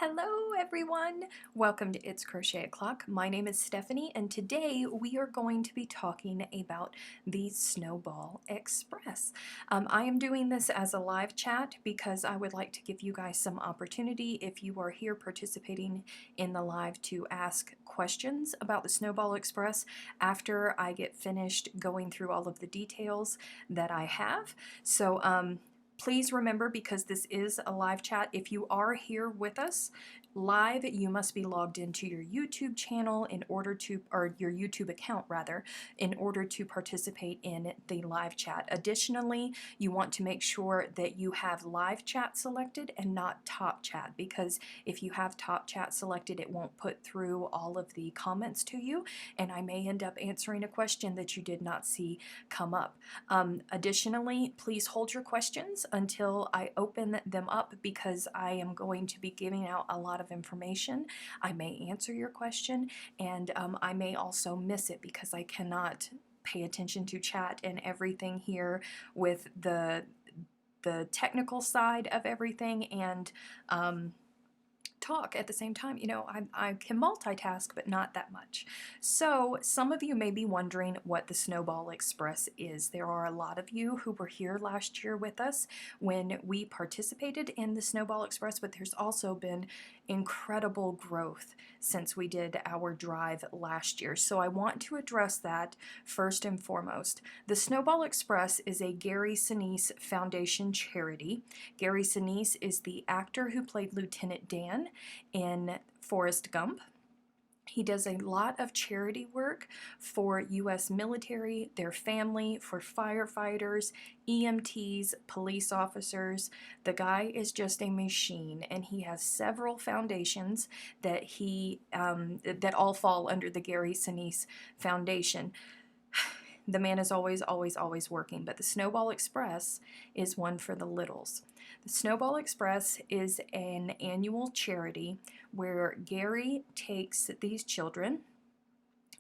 Hello everyone! Welcome to It's Crochet O'Clock. My name is Stephanie and today we are going to be talking about the Snowball Express. I am doing this as a live chat because I would like to give you guys some opportunity if you are here participating in the live to ask questions about the Snowball Express after I get finished going through all of the details that I have. Please remember, because this is a live chat, if you are here with us live, you must be logged into your YouTube channel in order to, or your YouTube account rather, in order to participate in the live chat. Additionally, you want to make sure that you have live chat selected and not top chat, because if you have top chat selected, it won't put through all of the comments to you, and I may end up answering a question that you did not see come up. Additionally, please hold your questions until I open them up, because I am going to be giving out a lot of information. I may answer your question, and I may also miss it because I cannot pay attention to chat and everything here with the technical side of everything and talk at the same time. You know, I can multitask, but not that much. So some of you may be wondering what the Snowball Express is. There are a lot of you who were here last year with us when we participated in the Snowball Express, but there's also been incredible growth since we did our drive last year. So I want to address that first and foremost. The Snowball Express is a Gary Sinise Foundation charity. Gary Sinise is the actor who played Lieutenant Dan in Forrest Gump. He does a lot of charity work for U.S. military, their family, for firefighters, EMTs, police officers. The guy is just a machine, and he has several foundations that that all fall under the Gary Sinise Foundation. The man is always, always, always working, but the Snowball Express is one for the littles. The Snowball Express is an annual charity where Gary takes these children.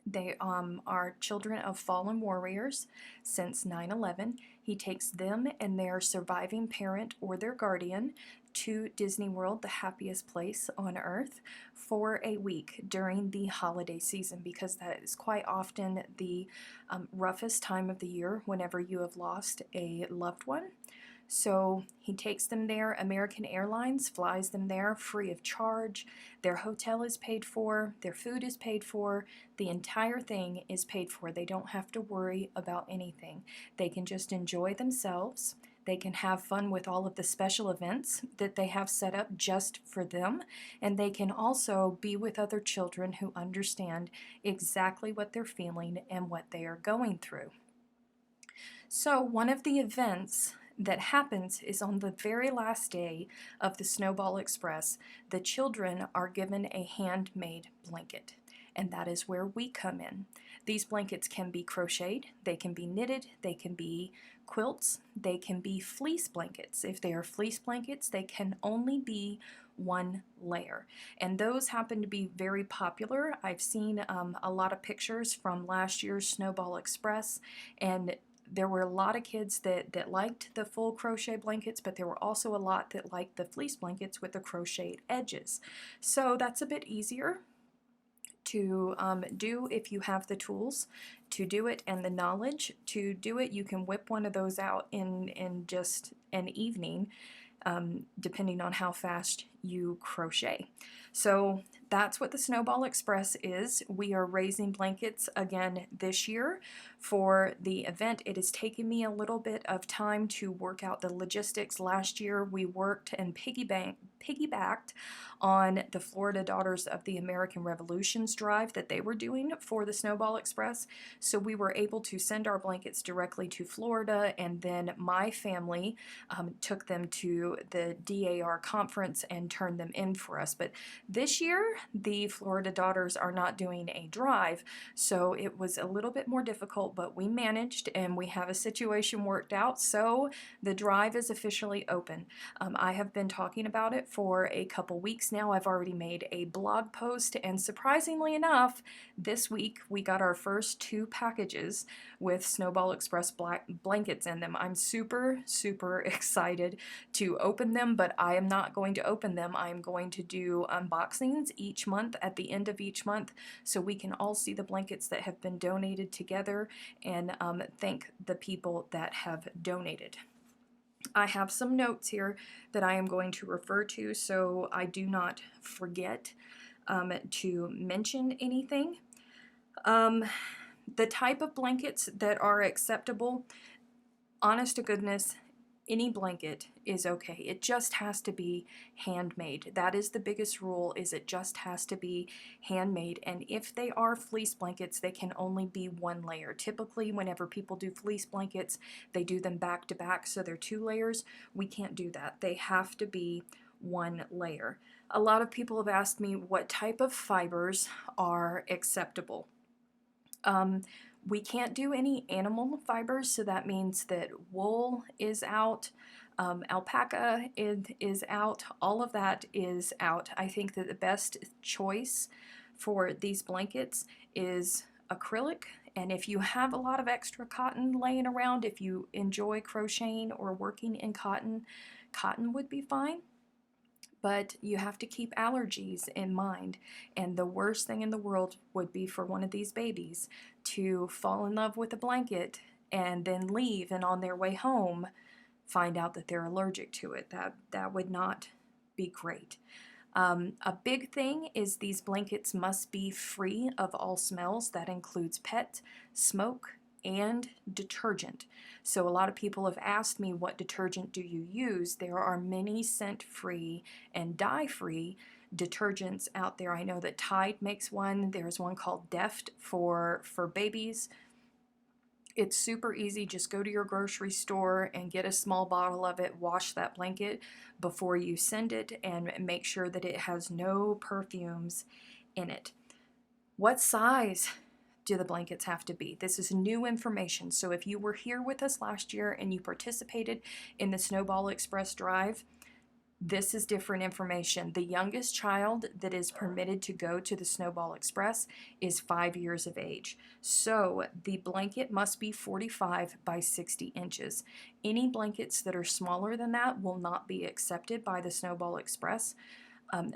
They are children of fallen warriors since 9/11. He takes them and their surviving parent or their guardian to Disney World, the happiest place on earth, for a week during the holiday season, because that is quite often the roughest time of the year whenever you have lost a loved one. So he takes them there. American Airlines flies them there free of charge. Their hotel is paid for. Their food is paid for. The entire thing is paid for. They don't have to worry about anything. They can just enjoy themselves. They can have fun with all of the special events that they have set up just for them. And they can also be with other children who understand exactly what they're feeling and what they are going through. So one of the events that happens is on the very last day of the Snowball Express, the children are given a handmade blanket, and that is where we come in. These blankets can be crocheted, they can be knitted, they can be quilts, they can be fleece blankets. If they are fleece blankets, they can only be one layer, and those happen to be very popular. I've seen a lot of pictures from last year's Snowball Express, and there were a lot of kids that liked the full crochet blankets, but there were also a lot that liked the fleece blankets with the crocheted edges. So that's a bit easier to do if you have the tools to do it and the knowledge to do it. You can whip one of those out in just an evening, depending on how fast you crochet. So that's what the Snowball Express is. We are raising blankets again this year for the event. It has taken me a little bit of time to work out the logistics. Last year we worked and piggybacked on the Florida Daughters of the American Revolutions drive that they were doing for the Snowball Express. So we were able to send our blankets directly to Florida, and then my family took them to the DAR conference and turned them in for us. But This year, the Florida Daughters are not doing a drive, so it was a little bit more difficult, but we managed and we have a situation worked out, so the drive is officially open. I have been talking about it for a couple weeks now. I've already made a blog post, and surprisingly enough, this week we got our first 2 packages with Snowball Express blankets in them. I'm super, super excited to open them, but I am not going to open them. I am going to do unboxings each month at the end of each month so we can all see the blankets that have been donated together and thank the people that have donated. I have some notes here that I am going to refer to so I do not forget to mention anything. The type of blankets that are acceptable, honest to goodness, any blanket is okay. It just has to be handmade. That is the biggest rule, is it just has to be handmade. And if they are fleece blankets, they can only be 1 layer. Typically, whenever people do fleece blankets, they do them back to back, so they're 2 layers. We can't do that. They have to be 1 layer. A lot of people have asked me what type of fibers are acceptable. We can't do any animal fibers, so that means that wool is out, alpaca is out, all of that is out. I think that the best choice for these blankets is acrylic, and if you have a lot of extra cotton laying around, if you enjoy crocheting or working in cotton, cotton would be fine. But you have to keep allergies in mind, and the worst thing in the world would be for one of these babies to fall in love with a blanket and then leave, and on their way home find out that they're allergic to it. That would not be great. A big thing is these blankets must be free of all smells. That includes pet, smoke, and detergent. So a lot of people have asked me, what detergent do you use? There are many scent-free and dye-free detergents out there. I know that Tide makes one. There's one called Deft for babies. It's super easy. Just go to your grocery store and get a small bottle of it. Wash that blanket before you send it and make sure that it has no perfumes in it. What size do the blankets have to be? This is new information. So if you were here with us last year and you participated in the Snowball Express drive, this is different information. The youngest child that is permitted to go to the Snowball Express is 5 years of age. So the blanket must be 45 by 60 inches. Any blankets that are smaller than that will not be accepted by the Snowball Express.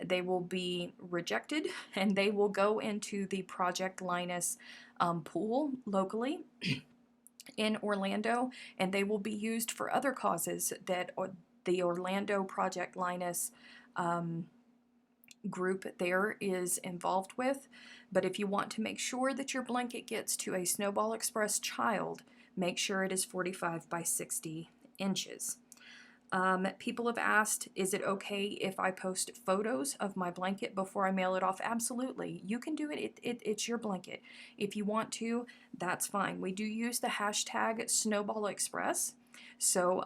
They will be rejected and they will go into the Project Linus pool locally in Orlando, and they will be used for other causes that the Orlando Project Linus group there is involved with. But if you want to make sure that your blanket gets to a Snowball Express child, make sure it is 45 by 60 inches. People have asked, is it okay if I post photos of my blanket before I mail it off? Absolutely. You can do it. It's your blanket. If you want to, that's fine. We do use the hashtag Snowball Express, so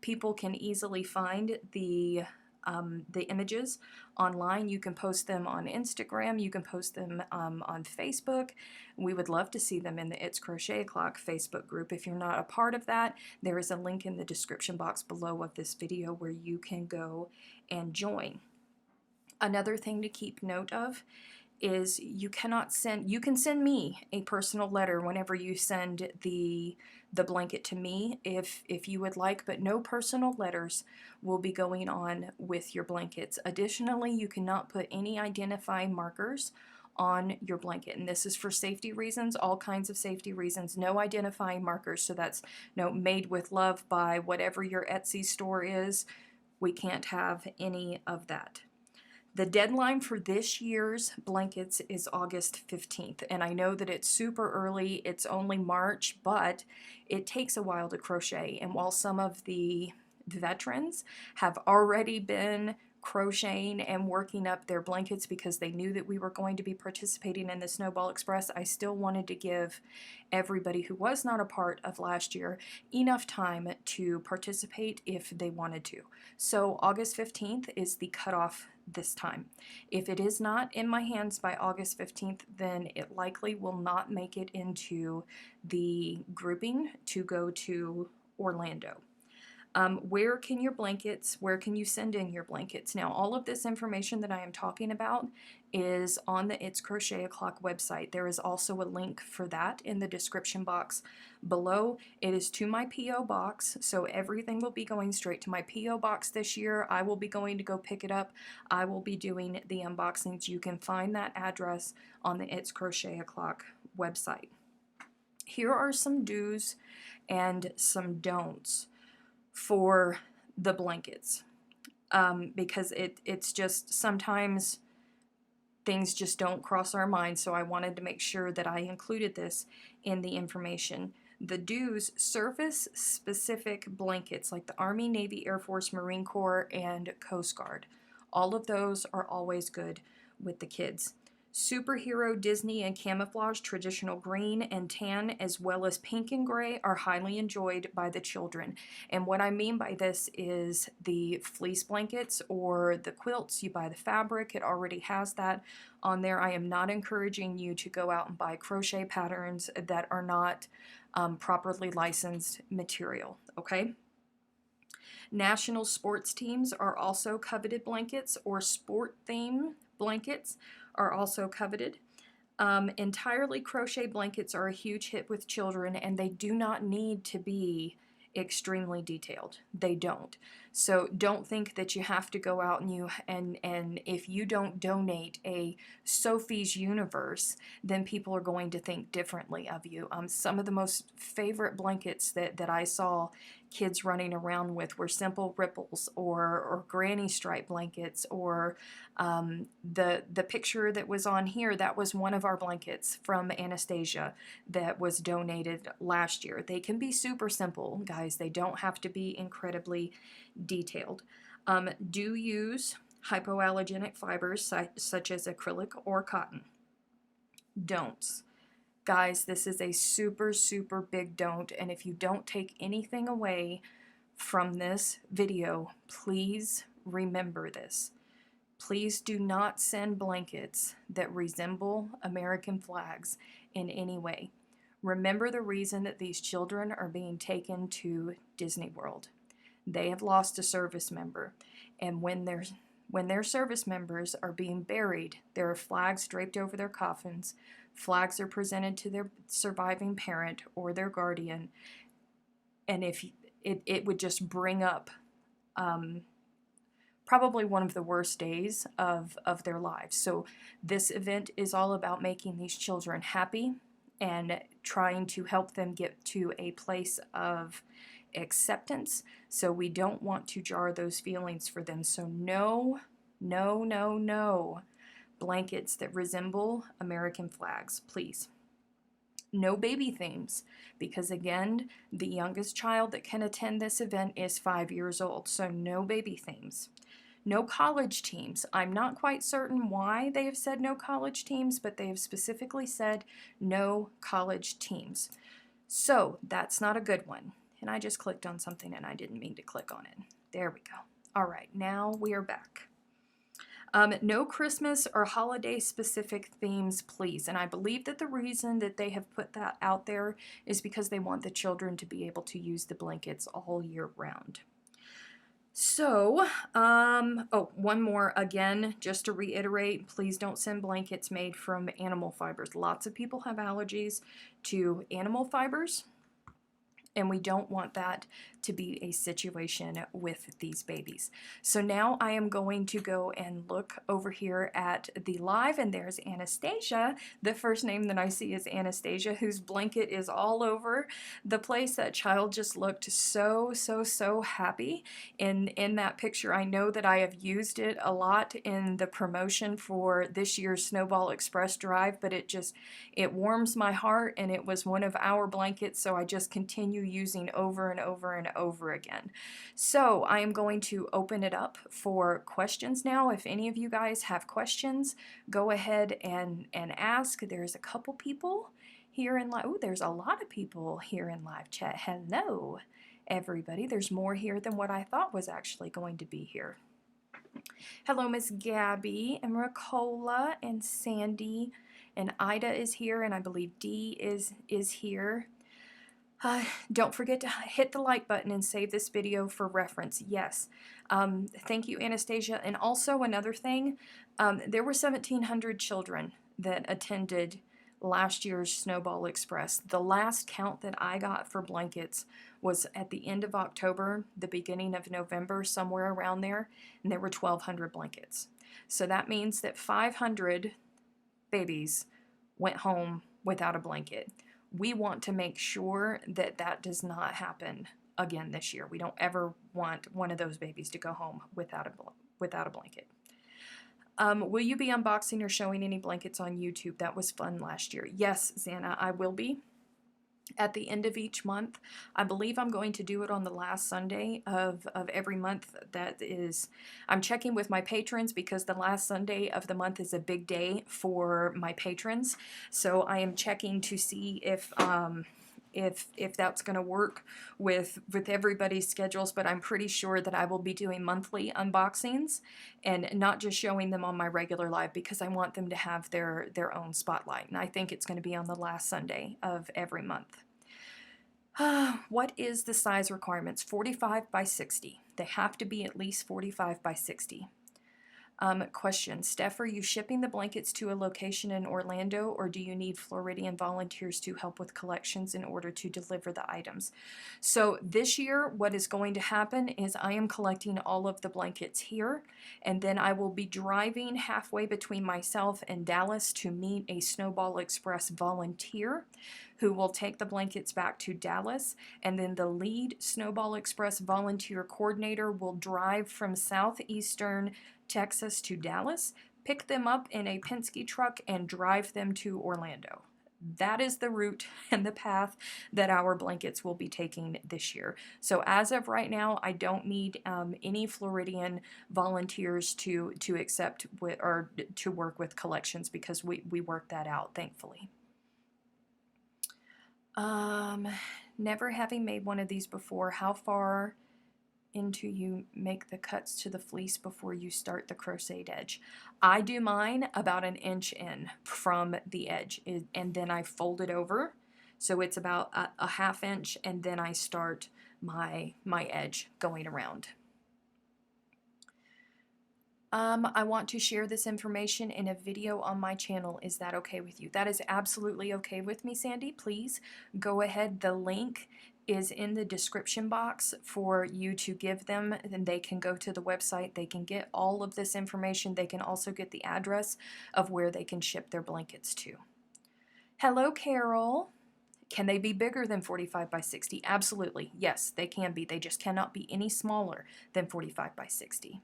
people can easily find the images online. You can post them on Instagram. You can post them on Facebook. We would love to see them in the It's Crochet O'Clock Facebook group. If you're not a part of that, there is a link in the description box below of this video where you can go and join. Another thing to keep note of is you can send me a personal letter whenever you send the blanket to me if you would like, but no personal letters will be going on with your blankets. Additionally, you cannot put any identifying markers on your blanket, and this is for safety reasons, all kinds of safety reasons. No identifying markers, so that's made with love by whatever your Etsy store is. We can't have any of that. The deadline for this year's blankets is August 15th, and I know that it's super early, it's only March, but it takes a while to crochet, and while some of the veterans have already been crocheting and working up their blankets because they knew that we were going to be participating in the Snowball Express, I still wanted to give everybody who was not a part of last year enough time to participate if they wanted to. So August 15th is the cutoff this time. If it is not in my hands by August 15th, then it likely will not make it into the grouping to go to Orlando. Where can you send in your blankets? Now, all of this information that I am talking about is on the It's Crochet O'Clock website. There is also a link for that in the description box below. It is to my P.O. box, so everything will be going straight to my P.O. box this year. I will be going to go pick it up. I will be doing the unboxings. You can find that address on the It's Crochet O'Clock website. Here are some do's and some don'ts for the blankets, because it's just sometimes things just don't cross our minds, so I wanted to make sure that I included this in the information. The do's: service specific blankets like the Army, Navy, Air Force, Marine Corps, and Coast Guard. All of those are always good with the kids. Superhero, Disney, and camouflage traditional green and tan, as well as pink and gray, are highly enjoyed by the children. And what I mean by this is the fleece blankets or the quilts. You buy the fabric, it already has that on there. I am not encouraging you to go out and buy crochet patterns that are not properly licensed material, okay? National sports teams are also coveted blankets, or sport theme blankets are also coveted. Entirely crochet blankets are a huge hit with children, and they do not need to be extremely detailed. They don't. So don't think that you have to go out and if you don't donate a Sophie's Universe, then people are going to think differently of you. Some of the most favorite blankets that I saw kids running around with were Simple Ripples or Granny Stripe blankets, or the picture that was on here, that was one of our blankets from Anastasia that was donated last year. They can be super simple, guys. They don't have to be incredibly detailed. Do use hypoallergenic fibers such as acrylic or cotton. Don'ts. Guys, this is a super, super big don't, and if you don't take anything away from this video, please remember this. Please do not send blankets that resemble American flags in any way. Remember the reason that these children are being taken to Disney World. They have lost a service member, and when their service members are being buried, there are flags draped over their coffins. Flags are presented to their surviving parent or their guardian, and if it would just bring up probably one of the worst days of their lives. So this event is all about making these children happy and trying to help them get to a place of acceptance. So we don't want to jar those feelings for them. So no, no, no, no blankets that resemble American flags, please. No baby themes, because again, the youngest child that can attend this event is 5 years old, so no baby themes. No college teams. I'm not quite certain why they have said no college teams, but they have specifically said no college teams. So that's not a good one. And I just clicked on something and I didn't mean to click on it. There we go. All right, now we are back. No Christmas or holiday specific themes, please. And I believe that the reason that they have put that out there is because they want the children to be able to use the blankets all year round. So, one more again, just to reiterate, please don't send blankets made from animal fibers. Lots of people have allergies to animal fibers, and we don't want that to be a situation with these babies. So now I am going to go and look over here at the live, and there's Anastasia. The first name that I see is Anastasia, whose blanket is all over the place. That child just looked so, so, so happy in that picture. I know that I have used it a lot in the promotion for this year's Snowball Express drive, but it warms my heart, and it was one of our blankets, so I just continue using over and over and over again. So I am going to open it up for questions now. If any of you guys have questions, go ahead and ask. There's a couple people here in live. Oh, there's a lot of people here in live chat. Hello, everybody. There's more here than what I thought was actually going to be here. Hello, Miss Gabby and Ricola and Sandy and Ida is here, and I believe Dee is here. Don't forget to hit the like button and save this video for reference. Yes. Thank you, Anastasia. And also another thing, there were 1,700 children that attended last year's Snowball Express. The last count that I got for blankets was at the end of October, the beginning of November, somewhere around there, and there were 1,200 blankets. So that means that 500 babies went home without a blanket. We want to make sure that that does not happen again this year. We don't ever want one of those babies to go home without a blanket. Will you be unboxing or showing any blankets on YouTube? That was fun last year. Yes, Xana, I will be. At the end of each month. I believe I'm going to do it on the last Sunday of every month. That is, I'm checking with my patrons because the last Sunday of the month is a big day for my patrons. So I am checking to see if that's going to work with everybody's schedules, but I'm pretty sure that I will be doing monthly unboxings and not just showing them on my regular live because I want them to have their own spotlight. And I think it's going to be on the last Sunday of every month. What is the size requirements? 45 by 60. They have to be at least 45 by 60. Question, Steph, are you shipping the blankets to a location in Orlando, or do you need Floridian volunteers to help with collections in order to deliver the items? So this year, what is going to happen is I am collecting all of the blankets here, and then I will be driving halfway between myself and Dallas to meet a Snowball Express volunteer who will take the blankets back to Dallas, and then the lead Snowball Express volunteer coordinator will drive from southeastern Texas to Dallas, pick them up in a Penske truck, and drive them to Orlando. That is the route and the path that our blankets will be taking this year. So as of right now, I don't need any Floridian volunteers to accept with, or to work with collections because we work that out, thankfully. Never having made one of these before, how far into you make the cuts to the fleece before you start the crocheted edge? I do mine about an inch in from the edge, and then I fold it over so it's about a half inch, and then I start my edge going around. I want to share this information in a video on my channel. Is that okay with you? That is absolutely okay with me, Sandy. Please go ahead. The link is in the description box for you to give them, and they can go to the website. They can get all of this information. They can also get the address of where they can ship their blankets to. Hello, Carol. Can they be bigger than 45 by 60? Absolutely. Yes, they can be. They just cannot be any smaller than 45 by 60.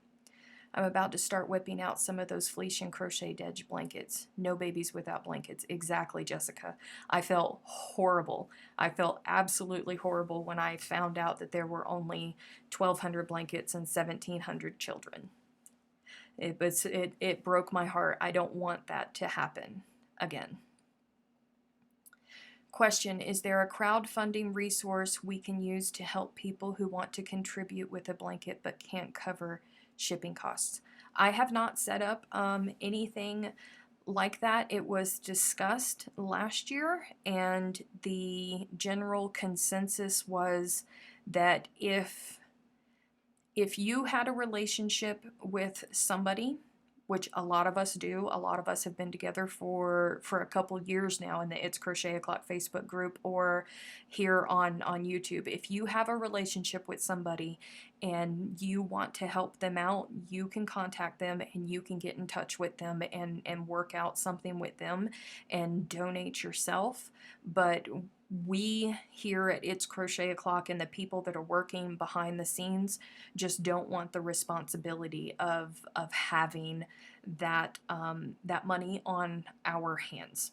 I'm about to start whipping out some of those fleece and crocheted edge blankets. No babies without blankets. Exactly, Jessica. I felt horrible. I felt absolutely horrible when I found out that there were only 1,200 blankets and 1,700 children. It broke my heart. I don't want that to happen again. Question, is there a crowdfunding resource we can use to help people who want to contribute with a blanket but can't cover shipping costs? I have not set up anything like that. It was discussed last year, and the general consensus was that if you had a relationship with somebody, which a lot of us do, a lot of us have been together for a couple years now in the It's Crochet O'Clock Facebook group or here on YouTube. If you have a relationship with somebody and you want to help them out, you can contact them and you can get in touch with them and work out something with them and donate yourself. But we here at It's Crochet O'Clock and the people that are working behind the scenes just don't want the responsibility of having that that money on our hands.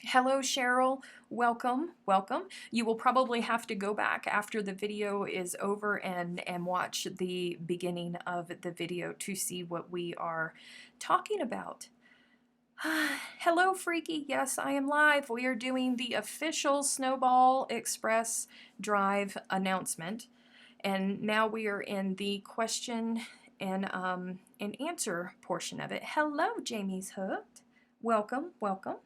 Hello, Cheryl. Welcome, welcome. You will probably have to go back after the video is over and watch the beginning of the video to see what we are talking about. Hello, Freaky. Yes, I am live. We are doing the official Snowball Express Drive announcement. And now we are in the question and answer portion of it. Hello, Jamie's Hooked. Welcome, welcome.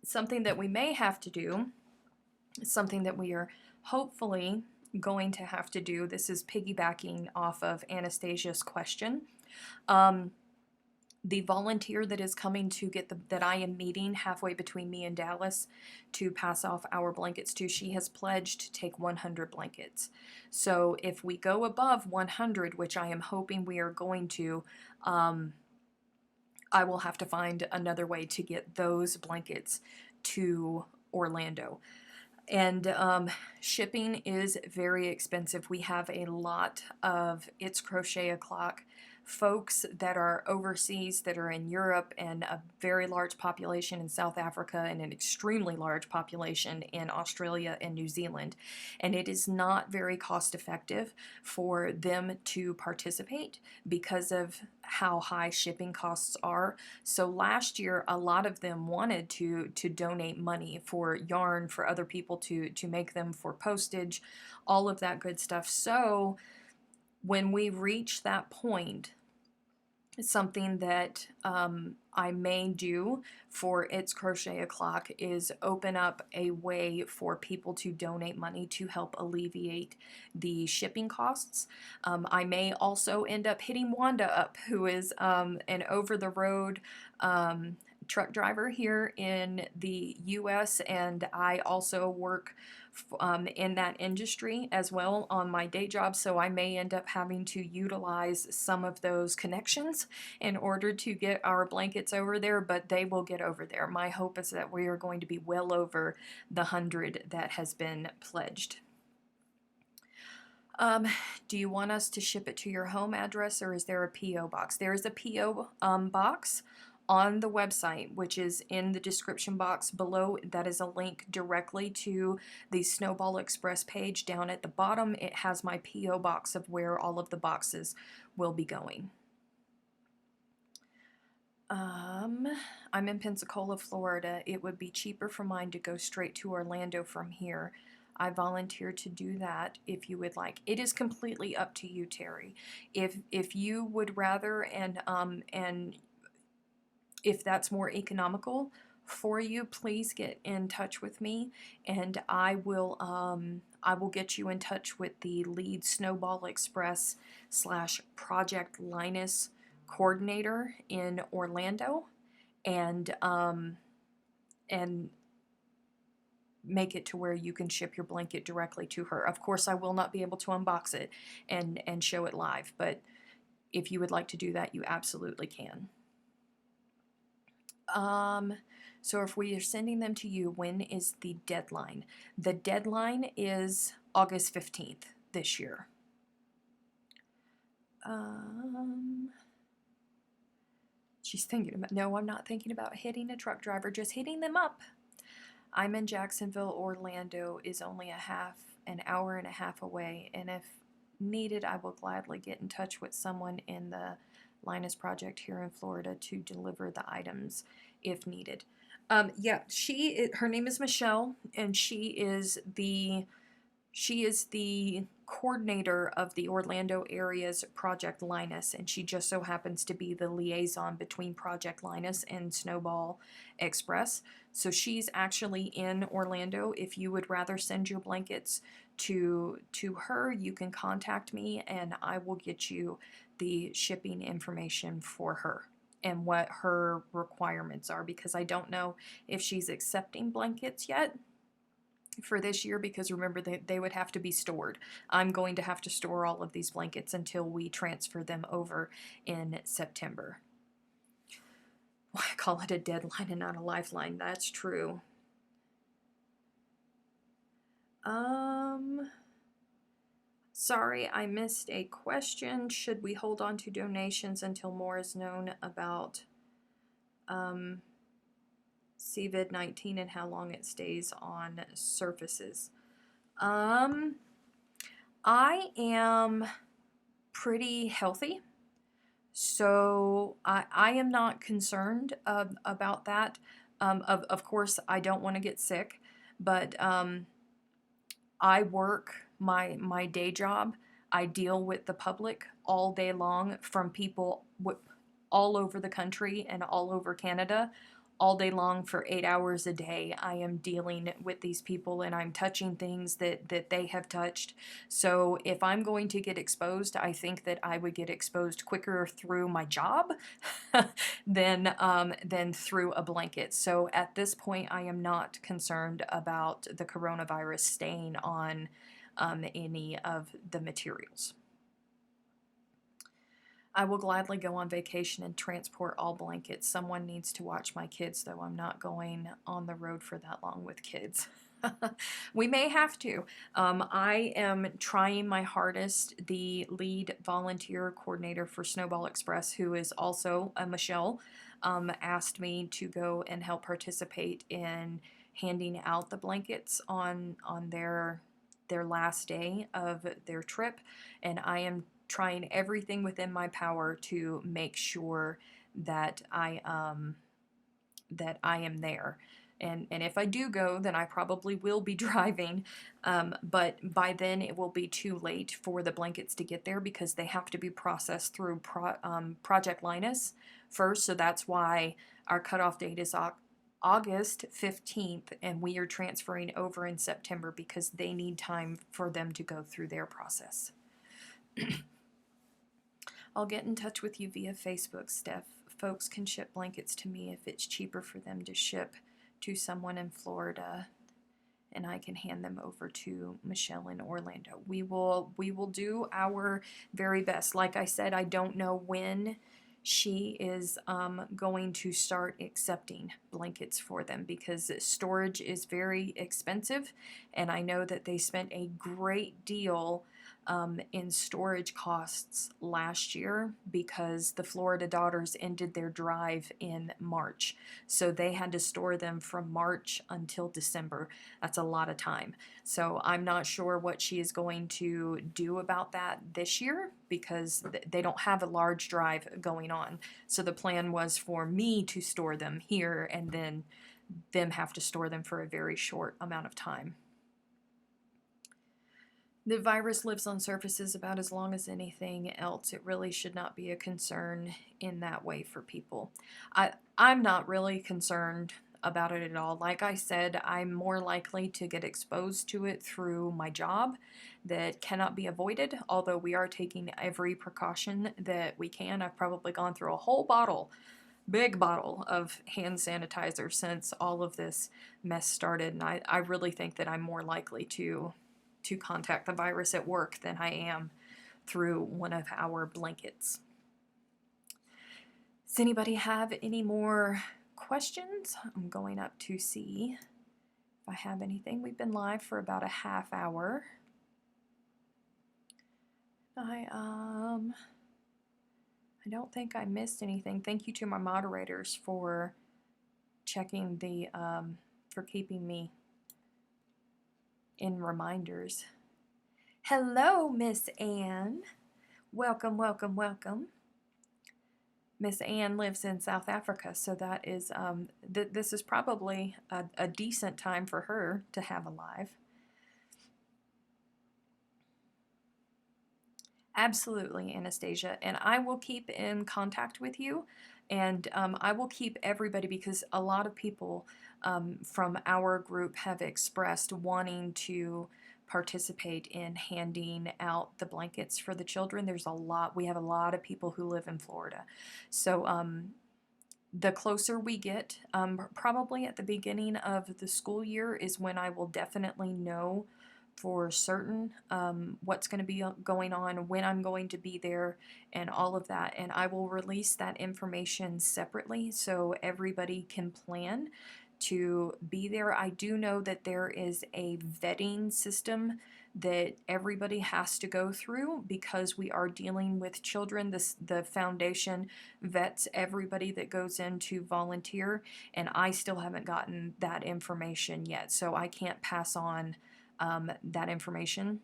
Something that we may have to do, something that we are hopefully going to have to do. This is piggybacking off of Anastasia's question. The volunteer that is coming to get that I am meeting halfway between me and Dallas to pass off our blankets to, she has pledged to take 100 blankets. So if we go above 100, which I am hoping we are going to, I will have to find another way to get those blankets to Orlando. And shipping is very expensive. We have a lot of It's Crochet O'Clock folks that are overseas, that are in Europe, and a very large population in South Africa, and an extremely large population in Australia and New Zealand. And it is not very cost effective for them to participate because of how high shipping costs are. So last year, a lot of them wanted to donate money for yarn for other people to make them, for postage, all of that good stuff. So when we reach that point, something that I may do for It's Crochet O'Clock is open up a way for people to donate money to help alleviate the shipping costs. I may also end up hitting Wanda up, who is an over-the-road truck driver here in the U.S., and I also work in that industry as well on my day job, so I may end up having to utilize some of those connections in order to get our blankets over there, but they will get over there. My hope is that we are going to be well over the 100 that has been pledged. Do you want us to ship it to your home address, or is there a P.O. box? There is a P.O. Box on the website, which is in the description box below. That is a link directly to the Snowball Express page. Down at the bottom, it has my P.O. box of where all of the boxes will be going. I'm in Pensacola, Florida. It would be cheaper for mine to go straight to Orlando from here. I volunteer to do that if you would like. It is completely up to you, Terry. If you would rather, and if that's more economical for you, please get in touch with me, and I will get you in touch with the lead Snowball Express / Project Linus coordinator in Orlando, and make it to where you can ship your blanket directly to her. Of course, I will not be able to unbox it and show it live, but if you would like to do that, you absolutely can. So if we are sending them to you, when is the deadline? The deadline is August 15th this year. She's thinking about, no, I'm not thinking about hitting a truck driver, just hitting them up. I'm in Jacksonville. Orlando is only an hour and a half away, and if needed, I will gladly get in touch with someone in the Linus Project here in Florida to deliver the items if needed. Yeah, her name is Michelle, and she is the coordinator of the Orlando area's Project Linus, and she just so happens to be the liaison between Project Linus and Snowball Express. So she's actually in Orlando. If you would rather send your blankets to her, you can contact me, and I will get you the shipping information for her and what her requirements are, because I don't know if she's accepting blankets yet for this year, because remember, they would have to be stored. I'm going to have to store all of these blankets until we transfer them over in September. Why call it a deadline and not a lifeline? That's true. Sorry, I missed a question. Should we hold on to donations until more is known about COVID-19 and how long it stays on surfaces. Um, I am pretty healthy, so I am not concerned about that. Of course, I don't want to get sick, but I work my day job. I deal with the public all day long, from people all over the country and all over Canada. All day long for 8 hours a day, I am dealing with these people, and I'm touching things that they have touched. So if I'm going to get exposed, I think that I would get exposed quicker through my job than through a blanket. So at this point, I am not concerned about the coronavirus staying on any of the materials. I will gladly go on vacation and transport all blankets. Someone needs to watch my kids, though. I'm not going on the road for that long with kids. We may have to. I am trying my hardest. The lead volunteer coordinator for Snowball Express, who is also a Michelle, asked me to go and help participate in handing out the blankets on their last day of their trip, and I am trying everything within my power to make sure that I am there. And if I do go, then I probably will be driving. But by then it will be too late for the blankets to get there, because they have to be processed through Project Linus first. So that's why our cutoff date is August 15th, and we are transferring over in September because they need time for them to go through their process. I'll get in touch with you via Facebook, Steph. Folks can ship blankets to me if it's cheaper for them to ship to someone in Florida, and I can hand them over to Michelle in Orlando. We will do our very best. Like I said, I don't know when she is going to start accepting blankets for them, because storage is very expensive, and I know that they spent a great deal in storage costs last year, because the Florida Daughters ended their drive in March. So they had to store them from March until December. That's a lot of time. So I'm not sure what she is going to do about that this year, because they don't have a large drive going on. So the plan was for me to store them here, and then them have to store them for a very short amount of time. The virus lives on surfaces about as long as anything else. It really should not be a concern in that way for people. I'm not really concerned about it at all. Like I said, I'm more likely to get exposed to it through my job that cannot be avoided, although we are taking every precaution that we can. I've probably gone through a whole bottle, big bottle of hand sanitizer since all of this mess started, and I really think that I'm more likely to contact the virus at work than I am through one of our blankets. Does anybody have any more questions? I'm going up to see if I have anything. We've been live for about a half hour. I don't think I missed anything. Thank you to my moderators for checking for keeping me in reminders. Hello, Miss Anne. Welcome, welcome, welcome. Miss Anne lives in South Africa, so that is this is probably a decent time for her to have a live. Absolutely, Anastasia, and I will keep in contact with you, and I will keep everybody, because a lot of people from our group have expressed wanting to participate in handing out the blankets for the children. We have a lot of people who live in Florida, so the closer we get, probably at the beginning of the school year is when I will definitely know for certain what's going to be going on, when I'm going to be there, and all of that. And I will release that information separately so everybody can plan to be there. I do know that there is a vetting system that everybody has to go through because we are dealing with children. The foundation vets everybody that goes in to volunteer, and I still haven't gotten that information yet, so I can't pass on that information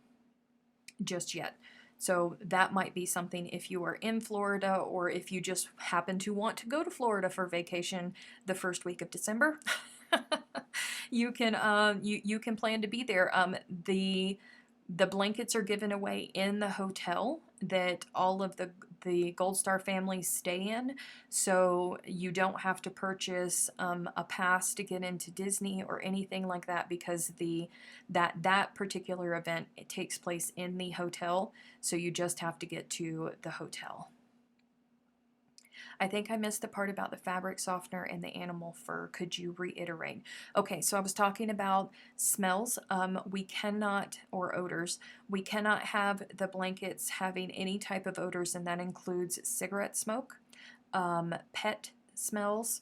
just yet. So that might be something if you are in Florida, or if you just happen to want to go to Florida for vacation the first week of December. You can you can plan to be there. The blankets are given away in the hotel that all of the Gold Star families stay in, so you don't have to purchase a pass to get into Disney or anything like that, because that particular event, it takes place in the hotel, so you just have to get to the hotel. I think I missed the part about the fabric softener and the animal fur. Could you reiterate? Okay, so I was talking about smells. We cannot, or odors, we cannot have the blankets having any type of odors, and that includes cigarette smoke, pet smells,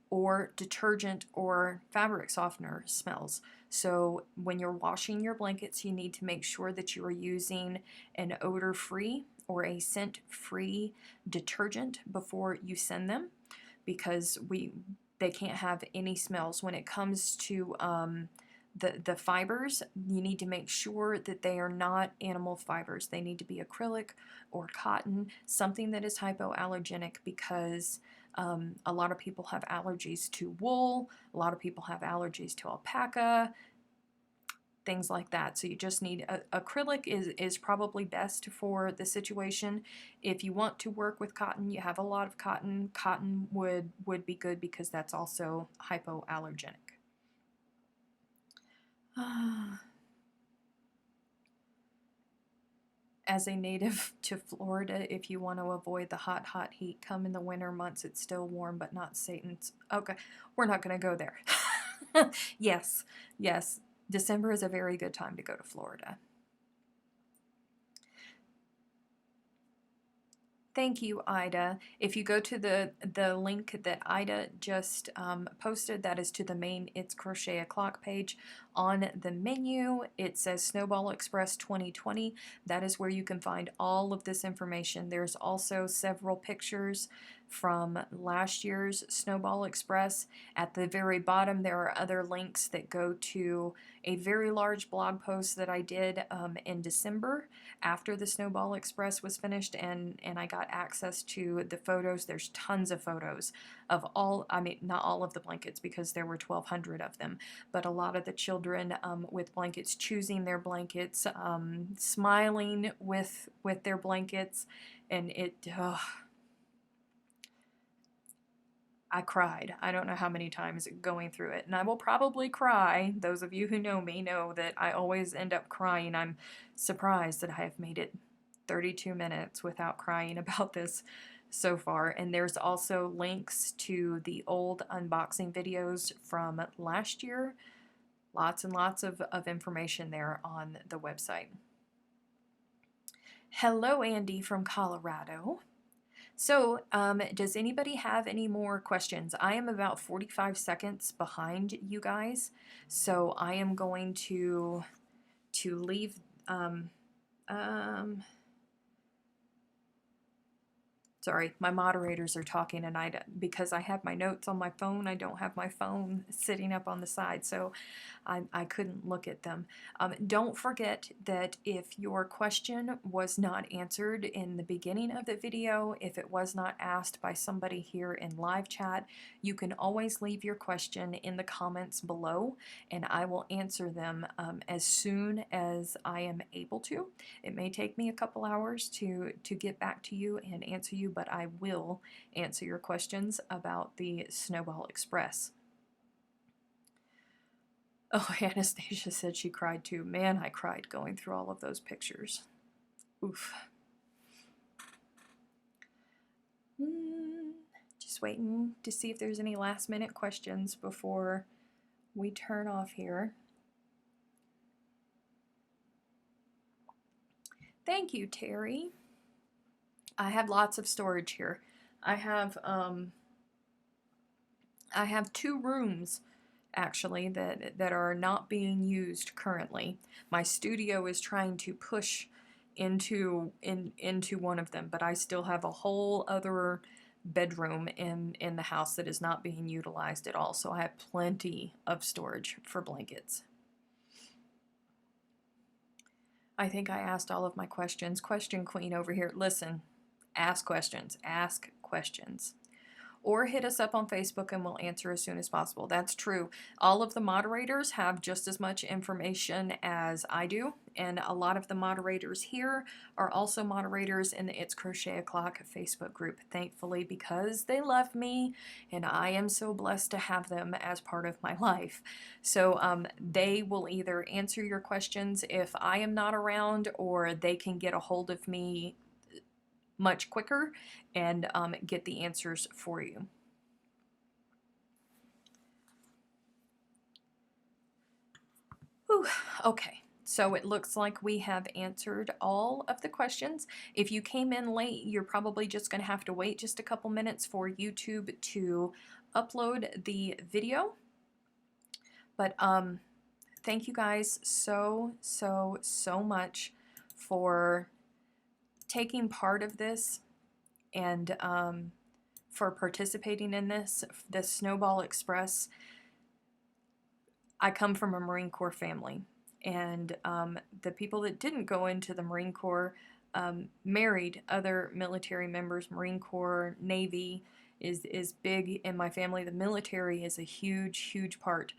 or detergent or fabric softener smells. So when you're washing your blankets, you need to make sure that you are using an odor-free or a scent-free detergent before you send them, because they can't have any smells. When it comes to the fibers, you need to make sure that they are not animal fibers. They need to be acrylic or cotton, something that is hypoallergenic, because a lot of people have allergies to wool, a lot of people have allergies to alpaca, things like that. So you just need acrylic is probably best for the situation. If you want to work with cotton, you have a lot of cotton. Cotton would be good, because that's also hypoallergenic. As a native to Florida, if you want to avoid the hot heat, come in the winter months. It's still warm, but not Satan's. Okay, we're not going to go there. Yes, yes. December is a very good time to go to Florida. Thank you, Ida. If you go to the link that Ida just posted, that is to the main It's Crochet O'Clock page. On the menu, it says Snowball Express 2020. That is where you can find all of this information. There's also several pictures from last year's Snowball Express. At the very bottom, there are other links that go to a very large blog post that I did in December after the Snowball Express was finished, and I got access to the photos. There's tons of photos of all, I mean, not all of the blankets, because there were 1,200 of them, but a lot of the children with blankets, choosing their blankets, smiling with their blankets, and I cried. I don't know how many times going through it, and I will probably cry. Those of you who know me know that I always end up crying. I'm surprised that I have made it 32 minutes without crying about this so far. And there's also links to the old unboxing videos from last year. Lots and lots of information there on the website. Hello, Andy from Colorado. So, does anybody have any more questions? I am about 45 seconds behind you guys, so I am going to leave. Sorry, my moderators are talking, and because I have my notes on my phone, I don't have my phone sitting up on the side, so I couldn't look at them. Don't forget that if your question was not answered in the beginning of the video, if it was not asked by somebody here in live chat, you can always leave your question in the comments below, and I will answer them as soon as I am able to. It may take me a couple hours to get back to you and answer you, but I will answer your questions about the Snowball Express. Oh, Anastasia said she cried too. Man, I cried going through all of those pictures. Oof. Just waiting to see if there's any last minute questions before we turn off here. Thank you, Terry. I have lots of storage here. I have 2 rooms actually, that are not being used currently. My studio is trying to push into one of them, but I still have a whole other bedroom in the house that is not being utilized at all. So I have plenty of storage for blankets. I think I asked all of my questions. Question Queen over here. Listen, ask questions. Ask questions. Or hit us up on Facebook and we'll answer as soon as possible. That's true. All of the moderators have just as much information as I do, and a lot of the moderators here are also moderators in the It's Crochet O'Clock Facebook group, thankfully, because they love me and I am so blessed to have them as part of my life. So they will either answer your questions if I am not around, or they can get a hold of me much quicker and get the answers for you. Whew, okay, so it looks like we have answered all of the questions. If you came in late, you're probably just going to have to wait just a couple minutes for YouTube to upload the video. But thank you guys so much for taking part of this and for participating in this Snowball Express. I come from a Marine Corps family, and the people that didn't go into the Marine Corps married other military members. Marine Corps, Navy is big in my family. The military is a huge part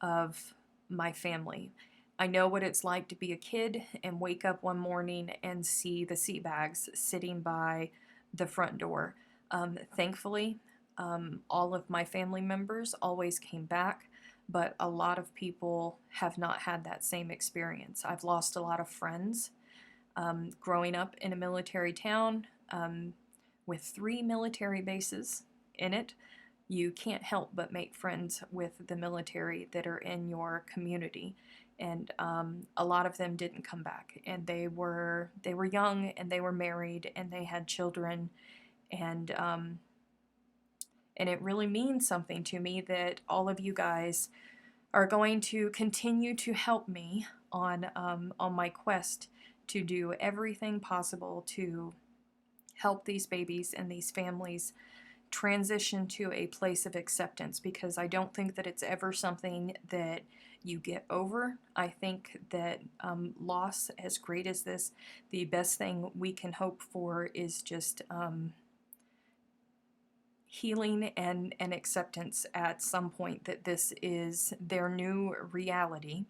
of my family. I know what it's like to be a kid and wake up one morning and see the sea bags sitting by the front door. Thankfully, all of my family members always came back, but a lot of people have not had that same experience. I've lost a lot of friends growing up in a military town with 3 military bases in it. You can't help but make friends with the military that are in your community, and a lot of them didn't come back, and they were young, and they were married, and they had children, and it really means something to me that all of you guys are going to continue to help me on my quest to do everything possible to help these babies and these families transition to a place of acceptance, because I don't think that it's ever something that you get over. I think that loss, as great as this, the best thing we can hope for is just healing and acceptance at some point that this is their new reality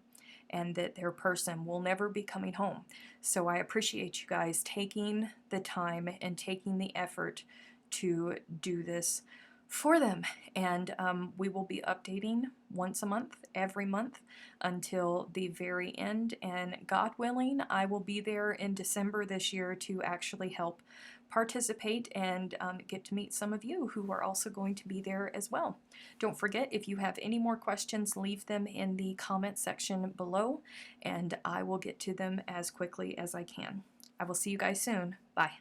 and that their person will never be coming home. So I appreciate you guys taking the time and taking the effort to do this for them. And we will be updating once a month, every month, until the very end. And God willing, I will be there in December this year to actually help participate and get to meet some of you who are also going to be there as well. Don't forget, if you have any more questions, leave them in the comment section below, and I will get to them as quickly as I can. I will see you guys soon. Bye.